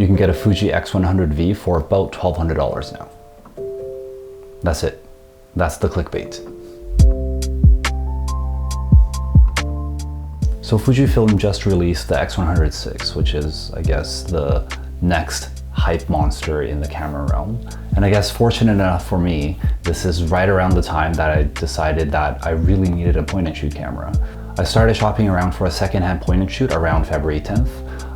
You can get a Fuji X100V for about $1,200 now. That's it. That's the clickbait. So Fujifilm just released the X100VI, which is, I guess, the next hype monster in the camera realm. And I guess fortunate enough for me, this is right around the time that I decided that I really needed a point and shoot camera. I started shopping around for a secondhand point and shoot around February 10th.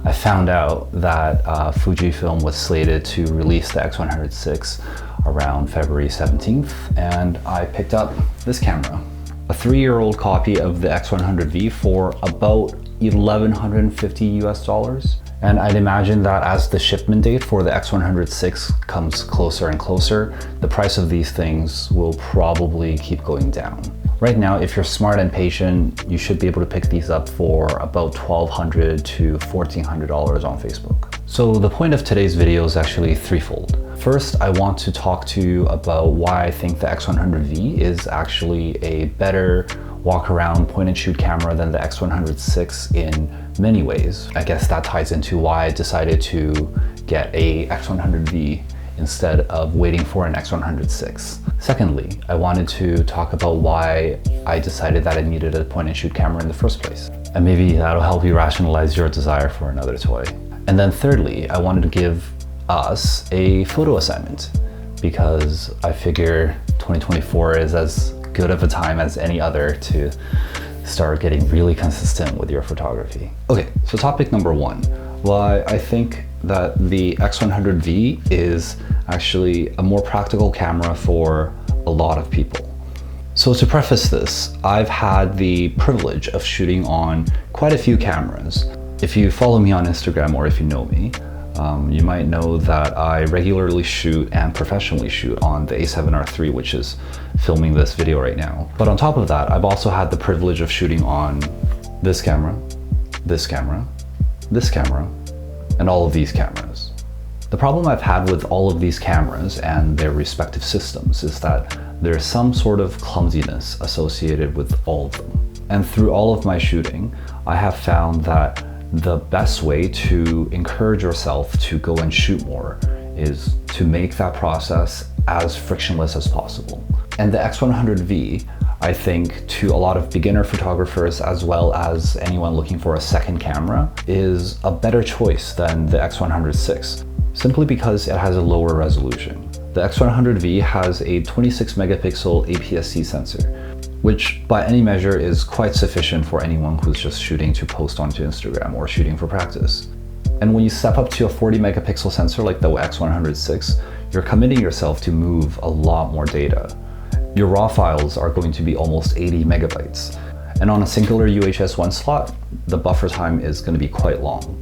I found out that Fujifilm was slated to release the X100VI around February 17th, and I picked up this camera. A 3-year-old copy of the X100V for about $1,150 US. And I'd imagine that as the shipment date for the X100VI comes closer and closer, the price of these things will probably keep going down. Right now, if you're smart and patient, you should be able to pick these up for about $1,200 to $1,400 on Facebook. So the point of today's video is actually threefold. First, I want to talk to you about why I think the X100V is actually a better walk-around point-and-shoot camera than the X100VI in many ways. I guess that ties into why I decided to get a X100V instead of waiting for an X100VI. Secondly, I wanted to talk about why I decided that I needed a point-and-shoot camera in the first place. And maybe that'll help you rationalize your desire for another toy. And then thirdly, I wanted to give us a photo assignment because I figure 2024 is as good of a time as any other to start getting really consistent with your photography. Okay, so topic number one. Well, I think that the X100V is actually a more practical camera for a lot of people. So to preface this, I've had the privilege of shooting on quite a few cameras. If you follow me on Instagram or if you know me, you might know that I regularly shoot and professionally shoot on the A7R III, which is filming this video right now. But on top of that, I've also had the privilege of shooting on this camera, this camera, this camera, and all of these cameras. The problem I've had with all of these cameras and their respective systems is that there's some sort of clumsiness associated with all of them. And through all of my shooting, I have found that the best way to encourage yourself to go and shoot more is to make that process as frictionless as possible. And the X100V, I think, to a lot of beginner photographers as well as anyone looking for a second camera, is a better choice than the X100VI, simply because it has a lower resolution. The X100V has a 26 megapixel APS-C sensor, which by any measure is quite sufficient for anyone who's just shooting to post onto Instagram or shooting for practice. And when you step up to a 40 megapixel sensor like the X100VI, you're committing yourself to move a lot more data. Your raw files are going to be almost 80 megabytes. And on a singular UHS-1 slot, the buffer time is going to be quite long.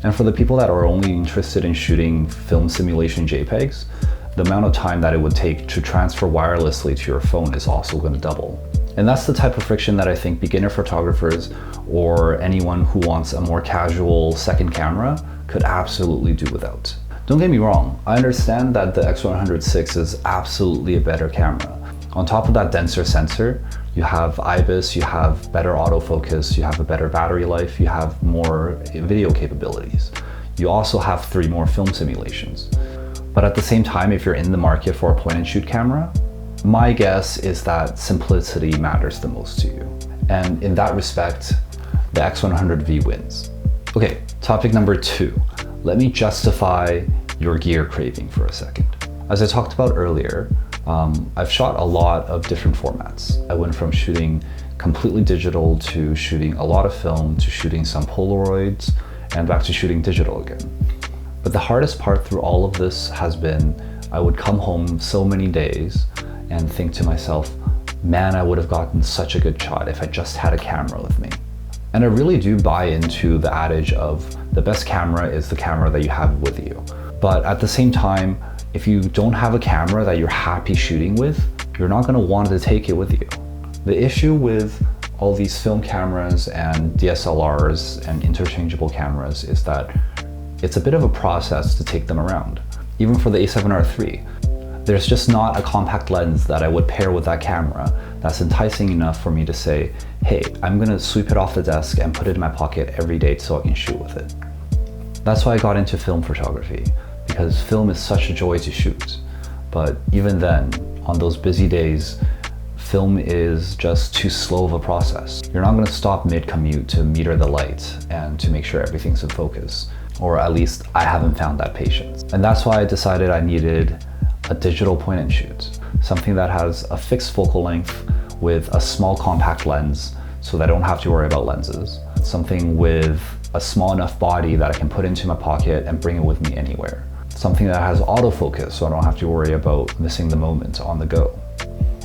And for the people that are only interested in shooting film simulation JPEGs, the amount of time that it would take to transfer wirelessly to your phone is also going to double. And that's the type of friction that I think beginner photographers or anyone who wants a more casual second camera could absolutely do without. Don't get me wrong, I understand that the X100VI is absolutely a better camera. On top of that denser sensor, you have IBIS, you have better autofocus, you have a better battery life, you have more video capabilities. You also have 3 more film simulations. But at the same time, if you're in the market for a point and shoot camera, my guess is that simplicity matters the most to you. And in that respect, the X100V wins. Okay, topic number 2. Let me justify your gear craving for a second. As I talked about earlier, I've shot a lot of different formats. I went from shooting completely digital to shooting a lot of film to shooting some Polaroids and back to shooting digital again. But the hardest part through all of this has been I would come home so many days and think to myself, man, I would have gotten such a good shot if I just had a camera with me. And I really do buy into the adage of the best camera is the camera that you have with you. But at the same time, if you don't have a camera that you're happy shooting with, you're not going to want to take it with you. The issue with all these film cameras and DSLRs and interchangeable cameras is that it's a bit of a process to take them around. Even for the A7R III, there's just not a compact lens that I would pair with that camera that's enticing enough for me to say, hey, I'm gonna sweep it off the desk and put it in my pocket every day so I can shoot with it. That's why I got into film photography, because film is such a joy to shoot. But even then, on those busy days, film is just too slow of a process. You're not going to stop mid-commute to meter the light and to make sure everything's in focus. Or at least I haven't found that patience. And that's why I decided I needed a digital point and shoot. Something that has a fixed focal length with a small compact lens so that I don't have to worry about lenses. Something with a small enough body that I can put into my pocket and bring it with me anywhere. Something that has autofocus so I don't have to worry about missing the moment on the go.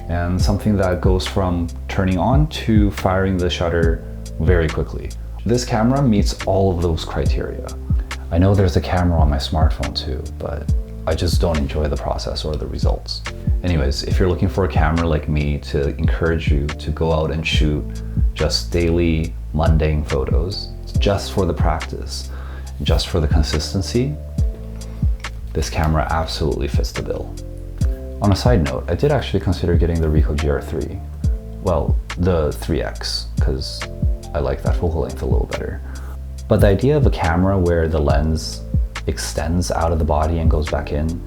And something that goes from turning on to firing the shutter very quickly. This camera meets all of those criteria. I know there's a camera on my smartphone too, but I just don't enjoy the process or the results. Anyways, if you're looking for a camera like me to encourage you to go out and shoot just daily, mundane photos, just for the practice, just for the consistency, this camera absolutely fits the bill. On a side note, I did actually consider getting the Ricoh GR3. Well, the 3X, because I like that focal length a little better. But the idea of a camera where the lens extends out of the body and goes back in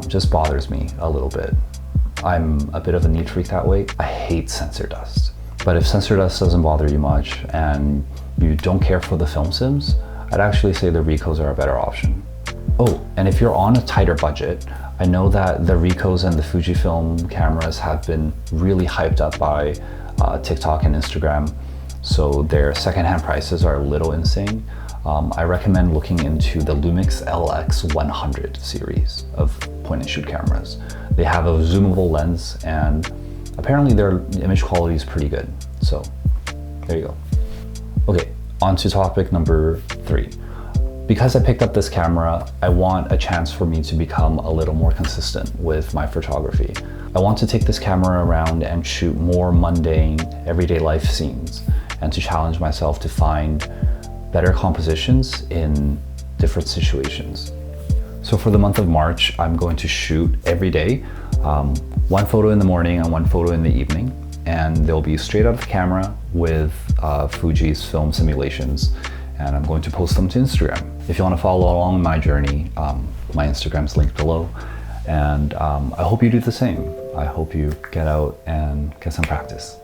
just bothers me a little bit. I'm a bit of a neat freak that way. I hate sensor dust. But if sensor dust doesn't bother you much and you don't care for the film sims, I'd actually say the Ricohs are a better option. Oh, and if you're on a tighter budget, I know that the Ricohs and the Fujifilm cameras have been really hyped up by TikTok and Instagram, so their secondhand prices are a little insane. I recommend looking into the Lumix LX100 series of point and shoot cameras. They have a zoomable lens and apparently their image quality is pretty good. So there you go. Okay, on to topic number 3. Because I picked up this camera, I want a chance for me to become a little more consistent with my photography. I want to take this camera around and shoot more mundane, everyday life scenes, and to challenge myself to find better compositions in different situations. So for the month of March, I'm going to shoot every day, one photo in the morning and one photo in the evening, and they'll be straight out of the camera with Fuji's film simulations, and I'm going to post them to Instagram. If you want to follow along my journey, my Instagram's linked below, and I hope you do the same. I hope you get out and get some practice.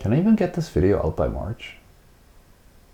Can I even get this video out by March?